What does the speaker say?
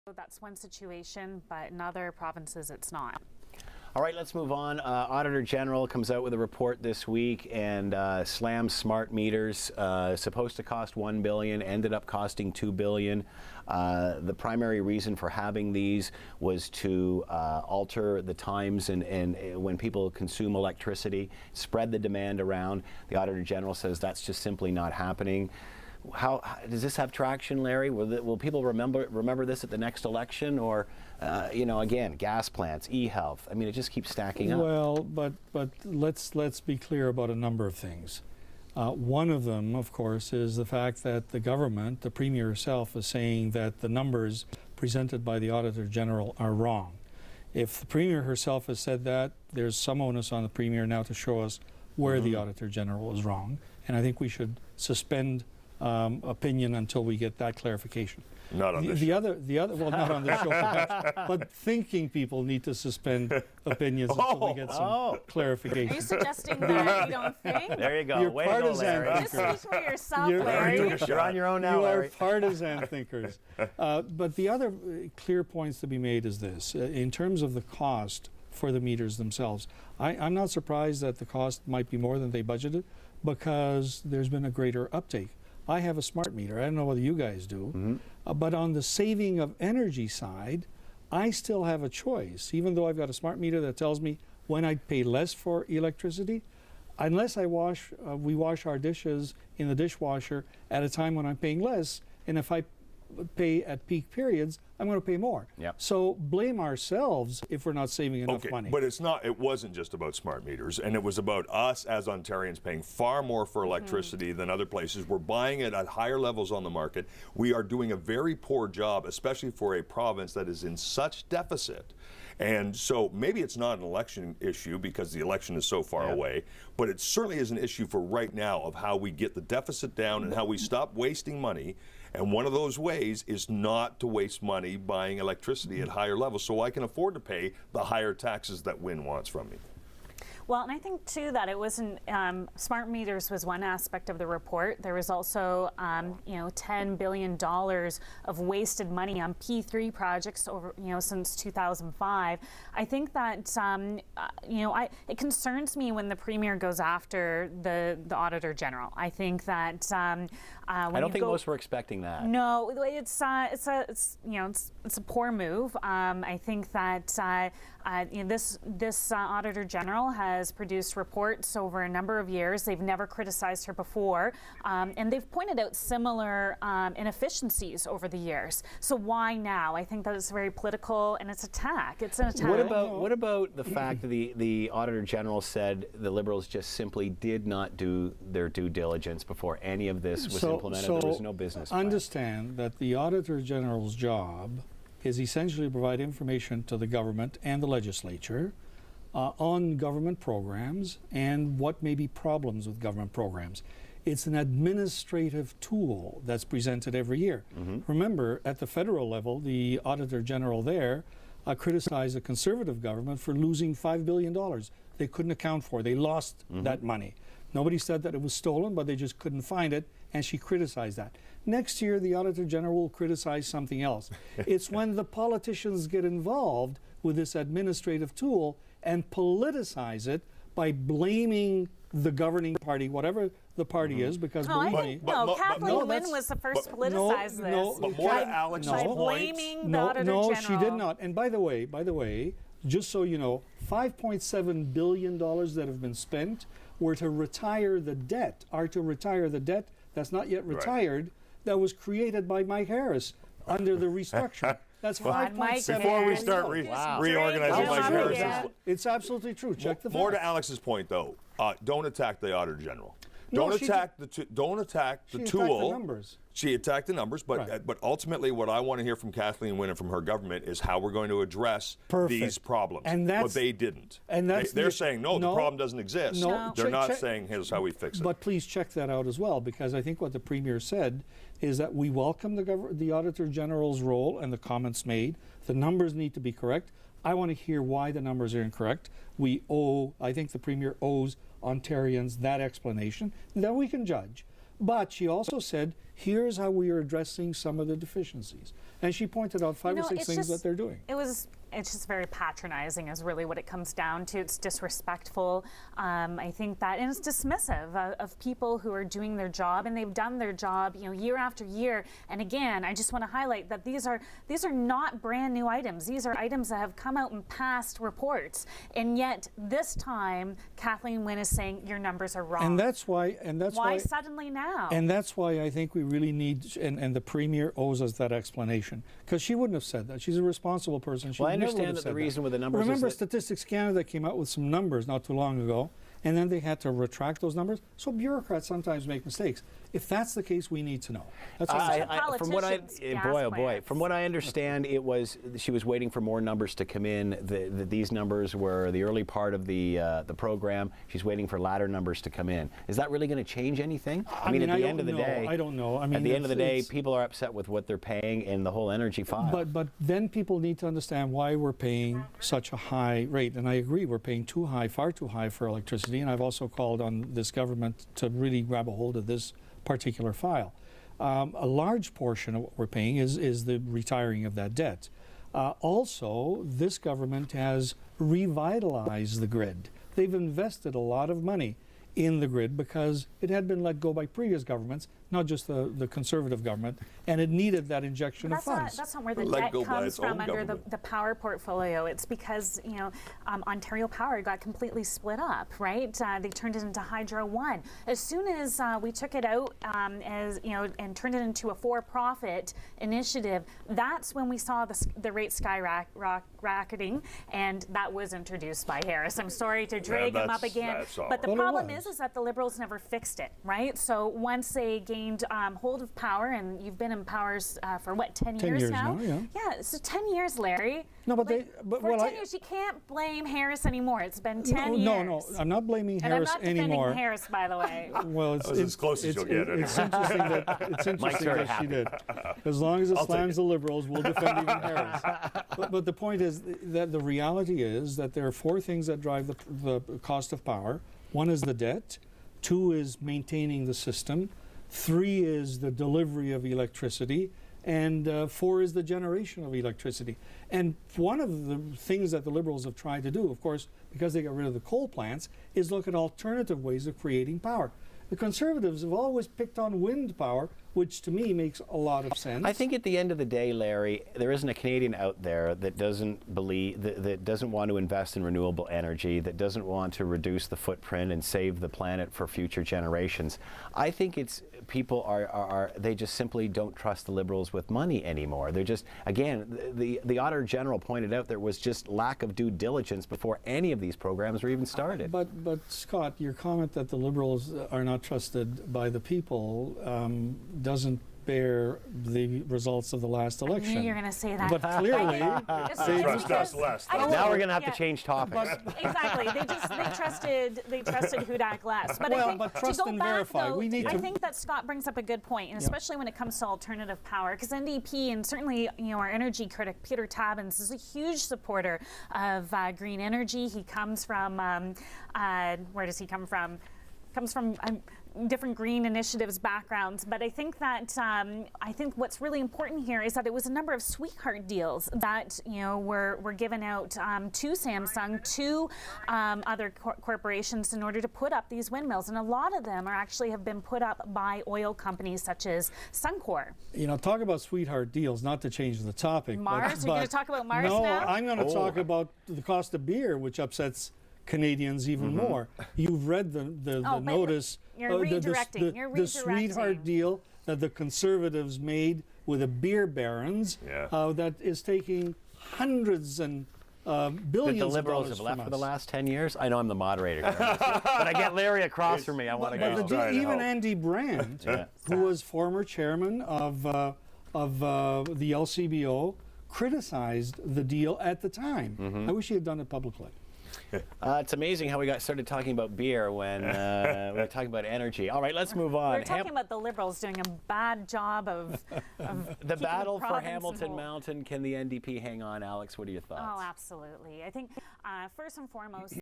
That's one situation, but in other provinces it's not. All right, let's move on. Auditor General comes out with a report this week and slams smart meters. Supposed to cost $1 billion, ended up costing $2 billion. The primary reason for having these was to alter the times and when people consume electricity, spread the demand around. The Auditor General says that's just simply not happening. How does this have traction, Larry? Will people remember this at the next election, or again, gas plants, e-health? I mean, it just keeps stacking up. Well, but let's be clear about a number of things. One of them, of course, is the fact that the government, the Premier herself, is saying that the numbers presented by the Auditor General are wrong. If the Premier herself has said that, there's some onus on the Premier now to show us where the Auditor General is wrong, and I think we should suspend opinion until we get that clarification. Not on this show. Well, not on this show, perhaps, but thinking people need to suspend opinions until we get some clarification. Are you suggesting that you don't think? There you go. You're Way to go, Larry. Just speak for yourself, Larry. You're on your own now, You Larry. are partisan thinkers. But the other clear points to be made is this. In terms of the cost for the meters themselves, I'm not surprised that the cost might be more than they budgeted, because there's been a greater uptake. I have a smart meter. I don't know whether you guys do. But on the saving of energy side, I still have a choice. Even though I've got a smart meter that tells me when I pay less for electricity, unless we wash our dishes in the dishwasher at a time when I'm paying less, and if I pay at peak periods, I'm going to pay more. Yep. So blame ourselves if we're not saving enough money. But it wasn't just about smart meters, and it was about us as Ontarians paying far more for electricity than other places. We're buying it at higher levels on the market. We are doing a very poor job, especially for a province that is in such deficit. And so maybe it's not an election issue because the election is so far away, but it certainly is an issue for right now of how we get the deficit down and how we stop wasting money. And one of those ways is not to waste money buying electricity at higher levels so I can afford to pay the higher taxes that Wynne wants from me. Well, and I think, too, that it wasn't, smart meters was one aspect of the report. There was also, $10 billion of wasted money on P3 projects over, since 2005. I think that, it concerns me when the Premier goes after the Auditor General. I think that I don't think most were expecting that. No, it's a poor move. I think that this Auditor General has produced reports over a number of years. They've never criticized her before, and they've pointed out similar inefficiencies over the years. So why now? I think that it's very political, and it's attack. It's an attack. What about the fact that the Auditor General said the Liberals just simply did not do their due diligence before any of this was implemented? There was no business plan. Understand that the Auditor General's job is essentially to provide information to the government and the legislature on government programs and what may be problems with government programs. It's an administrative tool that's presented every year. Remember, at the federal level, the Auditor General there criticized the Conservative government for losing $5 billion. They couldn't account for it. They lost that money. Nobody said that it was stolen, but they just couldn't find it, and she criticized that. Next year, the Auditor General will criticize something else. It's when the politicians get involved with this administrative tool and politicize it by blaming the governing party, whatever the party is, because believe me... Kathleen Wynne was the first to politicize this. But more to Alex's point. Blaming the Auditor General. No, she did not. And by the way, just so you know, $5.7 billion that have been spent were to retire the debt, that's not yet retired, that was created by Mike Harris under the restructure. That's 5.7. Before we start reorganizing Mike Harris. It's absolutely true. Check the facts. More to Alex's point, though. Don't attack the Auditor General. Don't attack the tool. Attacked the numbers. She attacked the numbers, but ultimately, what I want to hear from Kathleen Wynne and from her government is how we're going to address these problems. And but they didn't. And they're saying no, the problem doesn't exist. No. They're not saying here's how we fix it. But please check that out as well, because I think what the Premier said is that we welcome the Auditor General's role and the comments made. The numbers need to be correct. I want to hear why the numbers are incorrect. I think the Premier owes Ontarians that explanation, then we can judge. But she also said, here's how we are addressing some of the deficiencies. And she pointed out five or six things that they're doing. It's just very patronizing is really what it comes down to. It's disrespectful. I think that, and it's dismissive of people who are doing their job, and they've done their job, year after year. And again, I just want to highlight that these are not brand new items. These are items that have come out in past reports, and yet this time Kathleen Wynne is saying your numbers are wrong. And that's why. Why suddenly now? And that's why I think we really need, and the Premier owes us that explanation, because she wouldn't have said that. She's a responsible person. She Well, I never would understand have that said the reason with the numbers Remember, is that Statistics Canada came out with some numbers not too long ago, and then they had to retract those numbers. So bureaucrats sometimes make mistakes. If that's the case, we need to know. That's all I'm saying. From what I, Politicians, gas boy, oh boy, plants. from what I understand, it was she was waiting for more numbers to come in. These numbers were the early part of the program. She's waiting for latter numbers to come in. Is that really going to change anything? I mean, at the end of the day, I don't know. I mean, at the end of the day, people are upset with what they're paying in the whole energy file. But then people need to understand why we're paying such a high rate. And I agree, we're paying too high, far too high for electricity. And I've also called on this government to really grab a hold of this particular file. A large portion of what we're paying is the retiring of that debt. Also, this government has revitalized the grid. They've invested a lot of money in the grid because it had been let go by previous governments, not just the Conservative government, and it needed that injection of funds. That's not where the Let debt go by comes its from own under government. the power portfolio. It's because Ontario Power got completely split up, right? They turned it into Hydro One. As soon as we took it out and turned it into a for-profit initiative, that's when we saw the rate skyrocketing, and that was introduced by Harris. I'm sorry to drag him up again, that's all but the right. Well, it problem was. is that the Liberals never fixed it, right? So once they gained hold of power, and you've been in powers for what, 10 years now? Yeah, so 10 years, Larry. No, but Like, they- but- for well, 10 years, you can't blame Harris anymore. It's been 10 years. No, I'm not blaming And I'm Harris not defending anymore. Harris, by the way. Well, That was as close as you'll get, It's interesting very that she did. As long as it I'll take slams it. the Liberals, we'll defend even Harris. But the point is that the reality is that there are four things that drive the cost of power. One is the debt. Two is maintaining the system. Three is the delivery of electricity. And four is the generation of electricity. And one of the things that the Liberals have tried to do, of course, because they got rid of the coal plants, is look at alternative ways of creating power. The Conservatives have always picked on wind power, which to me makes a lot of sense. I think at the end of the day, Larry, there isn't a Canadian out there that doesn't believe that doesn't want to invest in renewable energy, that doesn't want to reduce the footprint and save the planet for future generations. I think it's people are they just simply don't trust the Liberals with money anymore. They're just, again, the Auditor General pointed out there was just lack of due diligence before any of these programs were even started. But Scott, your comment that the Liberals are not trusted by the people doesn't bear the results of the last I election. knew you were going to say that. But clearly, Trust us less. Now we're going to have to change topics. Exactly. They trusted Hudak less. But Well, I think but to trust go and back, verify. though, We need I to- think that Scott brings up a good point, and especially when it comes to alternative power, because NDP and certainly our energy critic Peter Tabbins is a huge supporter of green energy. He comes from where does he come from? Comes from different green initiatives backgrounds, but I think that what's really important here is that it was a number of sweetheart deals that were given out to Samsung, to other corporations in order to put up these windmills, and a lot of them have been put up by oil companies such as Suncor. Talk about sweetheart deals, not to change the topic. Mars? You're going to talk about Mars no, now? I'm going to talk about the cost of beer, which upsets Canadians even more. You've read the but notice. you're redirecting. You're the sweetheart redirecting. deal that the Conservatives made with the beer barons that is taking hundreds and That billions the of Liberals dollars have left from for the us. last 10 years? I know I'm the moderator, but I get Larry across from me. I want to But go. even Andy Brandt, who was former chairman of the LCBO, criticized the deal at the time. I wish he had done it publicly. It's amazing how we got started talking about beer when we were talking about energy. All right, let's move on. We're talking about the Liberals doing a bad job of The keeping battle for province in Hamilton hold. Mountain. Can the NDP hang on, Alex? What are your thoughts? Oh, absolutely. I think first and foremost,